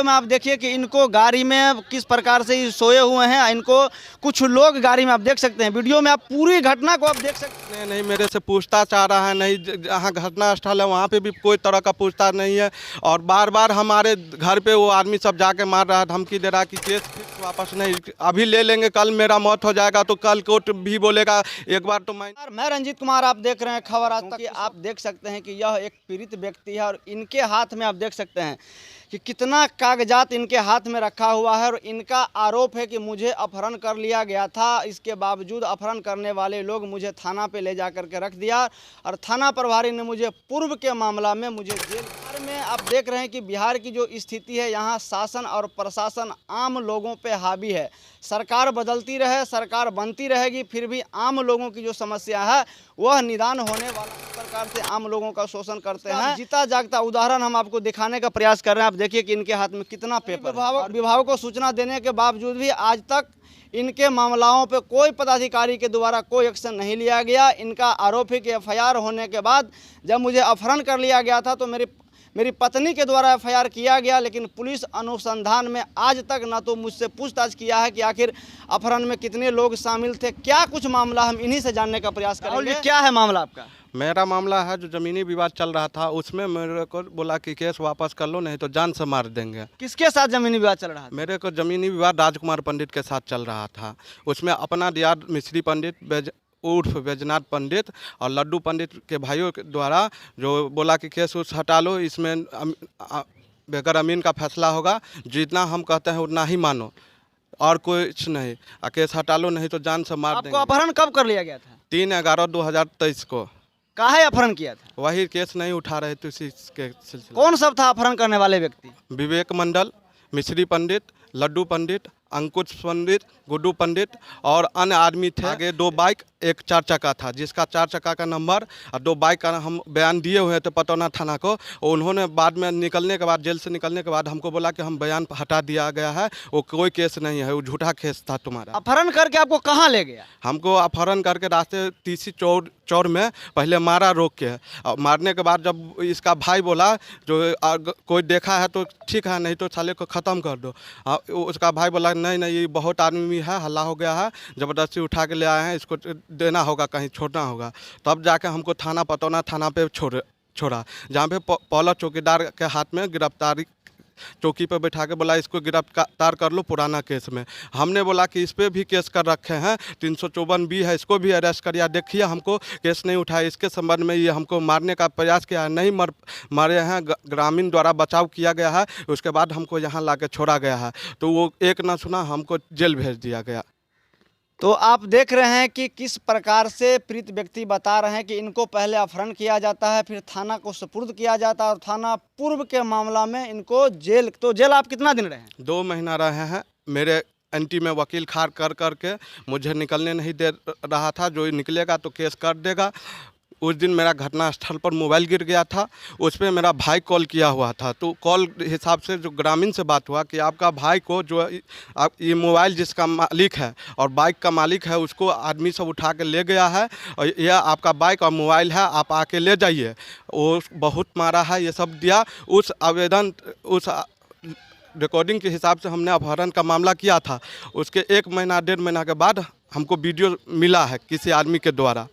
में आप देखिए कि इनको गाड़ी में किस प्रकार से ये सोए हुए हैं। इनको कुछ लोग गाड़ी में आप देख सकते हैं, वीडियो में आप पूरी घटना को आप देख सकते हैं। नहीं, मेरे से पूछताछ आ रहा है, नहीं जहाँ घटना स्थल है वहाँ पे भी कोई तरह का पूछताछ नहीं है। और बार बार हमारे घर पे वो आदमी सब जाके मार रहा है, धमकी दे रहा है कि केस फिक्स वापस नहीं, अभी ले लेंगे, कल मेरा मौत हो जाएगा तो कल कोर्ट भी बोलेगा। एक बार तो मैं रंजीत कुमार, आप देख रहे हैं खबर आज तक। आप देख सकते हैं कि यह एक पीड़ित व्यक्ति है और इनके हाथ में आप देख सकते हैं कि कितना कागजात इनके हाथ में रखा हुआ है। और इनका आरोप है कि मुझे अपहरण कर लिया गया था, इसके बावजूद अपहरण करने वाले लोग मुझे थाना पे ले जा करके रख दिया और थाना प्रभारी ने मुझे पूर्व के मामला में मुझे जेल। बिहार में आप देख रहे हैं कि बिहार की जो स्थिति है, यहाँ शासन और प्रशासन आम लोगों पे हावी है। सरकार बदलती रहे, सरकार बनती रहेगी, फिर भी आम लोगों की जो समस्या है वह निदान होने वाला। इस प्रकार से आम लोगों का शोषण करते हैं। जीता जागता उदाहरण हम आपको दिखाने का प्रयास कर रहे हैं। आप देखिए कि इनके हाथ में कितना पेपर है। विभाग को सूचना देने के बावजूद भी आज तक इनके मामलाओं पे कोई पदाधिकारी के द्वारा कोई एक्शन नहीं लिया गया। इनका आरोप है कि एफआईआर होने के बाद जब मुझे अपहरण कर लिया गया था तो मेरी पत्नी के द्वारा एफआईआर किया गया, लेकिन पुलिस अनुसंधान में आज तक ना तो मुझसे पूछताछ किया है कि आखिर अपहरण में कितने लोग शामिल थे, क्या कुछ मामला, हम इन्हीं से जानने का प्रयास करेंगे। क्या है मामला आपका? मेरा मामला है जो जमीनी विवाद चल रहा था, उसमें मेरे को बोला कि केस वापस कर लो, नहीं तो जान से मार देंगे। किसके साथ जमीनी विवाद चल रहा था? मेरे को जमीनी विवाद राजकुमार पंडित के साथ चल रहा था। उसमें अपना दियाद मिश्री पंडित उर्फ बैजनाथ पंडित और लड्डू पंडित के भाइयों के द्वारा जो बोला कि केस उस हटा लो, इसमें बेगर अमीन का फैसला होगा, जितना हम कहते हैं उतना ही मानो और कुछ नहीं, केस हटा लो नहीं तो जान से मार देंगे। आपको अपहरण कब कर लिया गया था? 3/11/2023 को। काहे अपहरण किया था? वही केस नहीं उठा रहे थे, उसी के सिलसिले। कौन सब था अपहरण करने वाले व्यक्ति? विवेक मंडल, मिश्री पंडित, लड्डू पंडित, अंकुश पंडित, गुड्डू पंडित और अन्य आदमी थे। आगे 2 बाइक, एक 4 चक्का था, जिसका 4 चक्का का नंबर और 2 बाइक का हम बयान दिए हुए थे पटौना थाना को। उन्होंने बाद में निकलने के बाद, जेल से निकलने के बाद हमको बोला कि हम बयान हटा दिया गया है, वो कोई केस नहीं है, वो झूठा केस था तुम्हारा। अपहरण करके आपको कहाँ ले गया? हमको अपहरण करके रास्ते तीसी चौर में पहले मारा रोक के, और मारने के बाद जब इसका भाई बोला जो कोई देखा है तो ठीक है, नहीं तो साले को ख़त्म कर दो। उसका भाई बोला नहीं ये बहुत आदमी है, हल्ला हो गया है, ज़बरदस्ती उठा के ले आए हैं, इसको देना होगा, कहीं छोड़ना होगा। तब जाके हमको पटौना थाना पे छोड़ा, जहाँ पे पौला चौकीदार के हाथ में गिरफ्तारी, चौकी पर बैठा के बोला इसको गिरफ्तार कर लो पुराना केस में। हमने बोला कि इस पर भी केस कर रखे हैं, 354B है, इसको भी अरेस्ट करिए। देखिए हमको केस नहीं उठाया, इसके संबंध में ये हमको मारने का प्रयास किया है, नहीं मारे हैं, ग्रामीण द्वारा बचाव किया गया है। उसके बाद हमको यहाँ ला के छोड़ा गया है, तो वो एक ना सुना, हमको जेल भेज दिया गया। तो आप देख रहे हैं कि किस प्रकार से पीड़ित व्यक्ति बता रहे हैं कि इनको पहले अपहरण किया जाता है, फिर थाना को सुपुर्द किया जाता है और थाना पूर्व के मामला में इनको जेल। तो जेल आप कितना दिन रहे हैं? 2 महीना रहे हैं। मेरे एंटी में वकील खार कर के मुझे निकलने नहीं दे रहा था, जो निकलेगा तो केस कर देगा। उस दिन मेरा घटनास्थल पर मोबाइल गिर गया था, उस पर मेरा भाई कॉल किया हुआ था, तो कॉल हिसाब से जो ग्रामीण से बात हुआ कि आपका भाई को जो ये मोबाइल जिसका मालिक है और बाइक का मालिक है, उसको आदमी सब उठा के ले गया है और यह आपका बाइक और मोबाइल है, आप आके ले जाइए। वो बहुत मारा है, ये सब दिया। उस आवेदन, उस रिकॉर्डिंग के हिसाब से हमने अपहरण का मामला किया था। उसके 1 महीना 1.5 महीना के बाद हमको वीडियो मिला है किसी आदमी के द्वारा।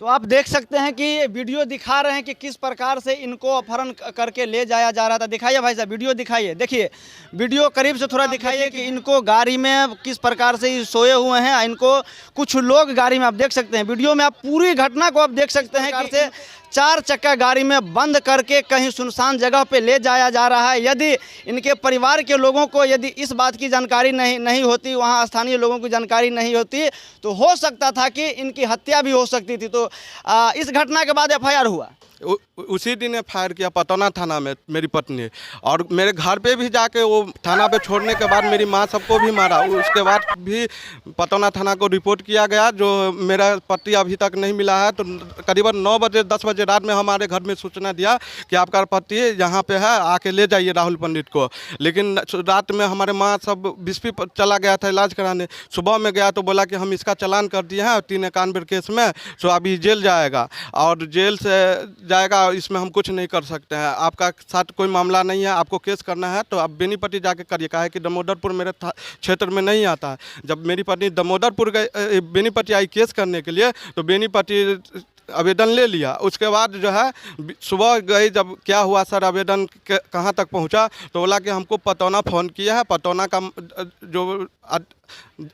तो आप देख सकते हैं कि वीडियो दिखा रहे हैं कि किस प्रकार से इनको अपहरण करके ले जाया जा रहा था। दिखाइए भाई साहब, वीडियो दिखाइए। देखिए वीडियो करीब से थोड़ा दिखाइए कि इनको गाड़ी में किस प्रकार से सोए हुए हैं। इनको कुछ लोग गाड़ी में आप देख सकते हैं, वीडियो में आप पूरी घटना को आप देख सकते हैं कि 4 चक्का गाड़ी में बंद करके कहीं सुनसान जगह पे ले जाया जा रहा है। यदि इनके परिवार के लोगों को यदि इस बात की जानकारी नहीं होती, वहाँ स्थानीय लोगों की जानकारी नहीं होती, तो हो सकता था कि इनकी हत्या भी हो सकती थी। तो इस घटना के बाद एफआईआर हुआ। उसी दिन एफआईआर किया पटौना थाना में मेरी पत्नी, और मेरे घर पे भी जाके वो थाना पे छोड़ने के बाद मेरी माँ सबको भी मारा। उसके बाद भी पटौना थाना को रिपोर्ट किया गया, जो मेरा पति अभी तक नहीं मिला है। तो करीबन 9 बजे 10 बजे रात में हमारे घर में सूचना दिया कि आपका पति यहाँ पे है, आके ले जाइए राहुल पंडित को। लेकिन रात में हमारे माँ सब बिस्फी चला गया था इलाज कराने। सुबह में गया तो बोला कि हम इसका चालान कर दिए हैं 391 केस में, सो अभी जेल जाएगा। और जेल से जाएगा, इसमें हम कुछ नहीं कर सकते हैं। आपका साथ कोई मामला नहीं है, आपको केस करना है तो आप बेनीपट्टी जाके करिए। कहा है कि दामोदरपुर मेरे क्षेत्र में नहीं आता है। जब मेरी पत्नी दामोदरपुर गई, बेनीपट्टी आई केस करने के लिए, तो बेनीपट्टी आवेदन ले लिया। उसके बाद जो है सुबह गई, जब क्या हुआ सर आवेदन कहाँ तक पहुँचा, तो बोला कि हमको पतौना फ़ोन किया है। पतौना का जो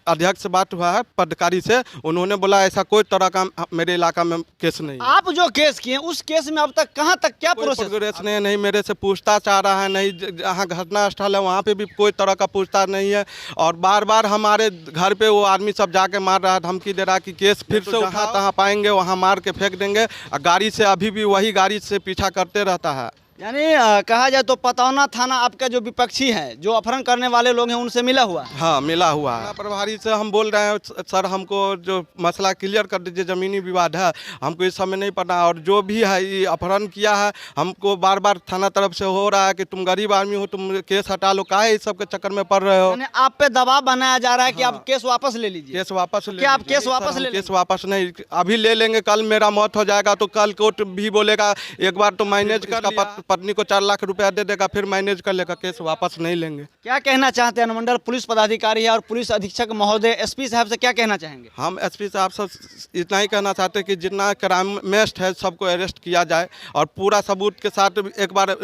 अध्यक्ष से बात हुआ है पदाधिकारी से, उन्होंने बोला ऐसा कोई तरह का मेरे इलाका में केस नहीं है। आप जो केस किए उस केस में अब तक कहाँ तक क्या प्रोसेस? प्रोग्रेस नहीं मेरे से पूछताछ आ रहा है, नहीं जहाँ घटना स्थल है वहाँ पे भी कोई तरह का पूछताछ नहीं है। और बार बार हमारे घर पे वो आदमी सब जाके मार रहा है, धमकी दे रहा है कि केस फिर से उठा तहाँ पाएंगे वहाँ मार के फेंक देंगे। और गाड़ी से अभी भी वही गाड़ी से पीछा करते रहता है। यानी कहा जाए तो पतौना थाना आपका जो विपक्षी है, जो अपहरण करने वाले लोग हैं, उनसे मिला हुआ है? हाँ, मिला हुआ है। प्रभारी से हम बोल रहे हैं सर हमको जो मसला क्लियर कर दीजिए, ज़मीनी विवाद है, हमको इस समय नहीं पता। और जो भी है ये अपहरण किया है, हमको बार बार थाना तरफ से हो रहा है कि तुम गरीब आदमी हो, तुम केस हटा लो, काहे इस सब के चक्कर में पड़ रहे हो। यानी आप पे दबाव बनाया जा रहा है कि आप केस वापस ले लीजिए। केस वापस ले क्या आप लीजिए। केस वापस ले केस वापस नहीं, अभी ले लेंगे, कल मेरा मौत हो जाएगा तो कल कोर्ट भी बोलेगा एक बार तो मैनेज कर लिया, पत्नी को 4 लाख रुपया दे देगा, फिर मैनेज कर लेगा, केस वापस नहीं लेंगे। क्या कहना चाहते हैं? अनुमंडल पुलिस पदाधिकारी है और पुलिस अधीक्षक महोदय एसपी साहब से क्या कहना चाहेंगे? हम एसपी साहब से इतना ही कहना चाहते हैं कि जितना क्राइमिस्ट है सबको अरेस्ट किया जाए, और पूरा सबूत के साथ एक बार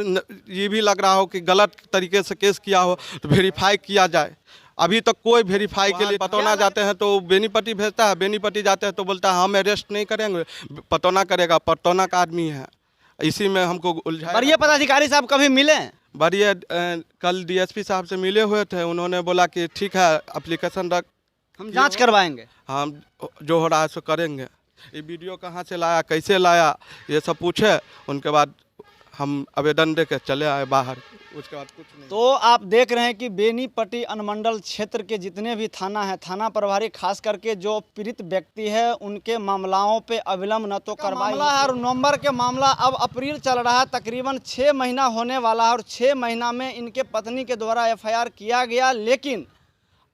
ये भी लग रहा हो कि गलत तरीके से केस किया हो तो वेरीफाई किया जाए। अभी तक कोई वेरीफाई के लिए पतौना जाते हैं तो बेनीपट्टी भेजता है, बेनीपट्टी जाते हैं तो बोलता है हम अरेस्ट नहीं करेंगे, पतौना करेगा, पतौना का आदमी है, इसी में हमको उलझाया। वरीय पदाधिकारी साहब कभी मिले? वरीय कल डीएसपी साहब से मिले हुए थे, उन्होंने बोला कि ठीक है एप्लीकेशन रख, हम जांच करवाएंगे, हम जो हो रहा है सो करेंगे। ये वीडियो कहाँ से लाया, कैसे लाया, ये सब पूछे, उनके बाद हम आवेदन दे के चले आए बाहर, उसके बाद कुछ नहीं। तो आप देख रहे हैं कि बेनीपट्टी अनुमंडल क्षेत्र के जितने भी थाना है, थाना प्रभारी खास करके जो पीड़ित व्यक्ति है उनके मामलाओं पे अविलंब न तो कार्रवाई है। और नवंबर के मामला अब अप्रैल चल रहा है, तकरीबन 6 महीना होने वाला है और 6 महीना में इनके पत्नी के द्वारा एफआईआर किया गया, लेकिन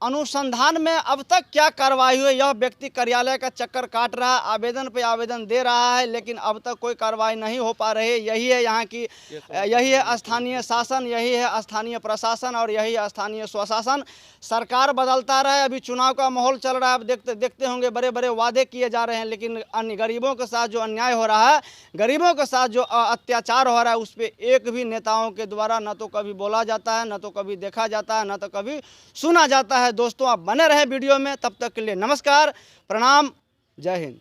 अनुसंधान में अब तक क्या कार्रवाई हुई, यह व्यक्ति कार्यालय का चक्कर काट रहा है, आवेदन पे आवेदन दे रहा है, लेकिन अब तक कोई कार्रवाई नहीं हो पा रही। यही है यहाँ की, यही है स्थानीय शासन, यही है स्थानीय प्रशासन और यही है स्थानीय स्वशासन। सरकार बदलता रहे, अभी चुनाव का माहौल चल रहा है, अब देखते होंगे बड़े बड़े वादे किए जा रहे हैं, लेकिन अन्य गरीबों के साथ जो अन्याय हो रहा है, गरीबों के साथ जो अत्याचार हो रहा है, उस पर एक भी नेताओं के द्वारा न तो कभी बोला जाता है, न तो कभी देखा जाता है, न तो कभी सुना जाता है। दोस्तों आप बने रहे वीडियो में, तब तक के लिए नमस्कार, प्रणाम, जय हिंद।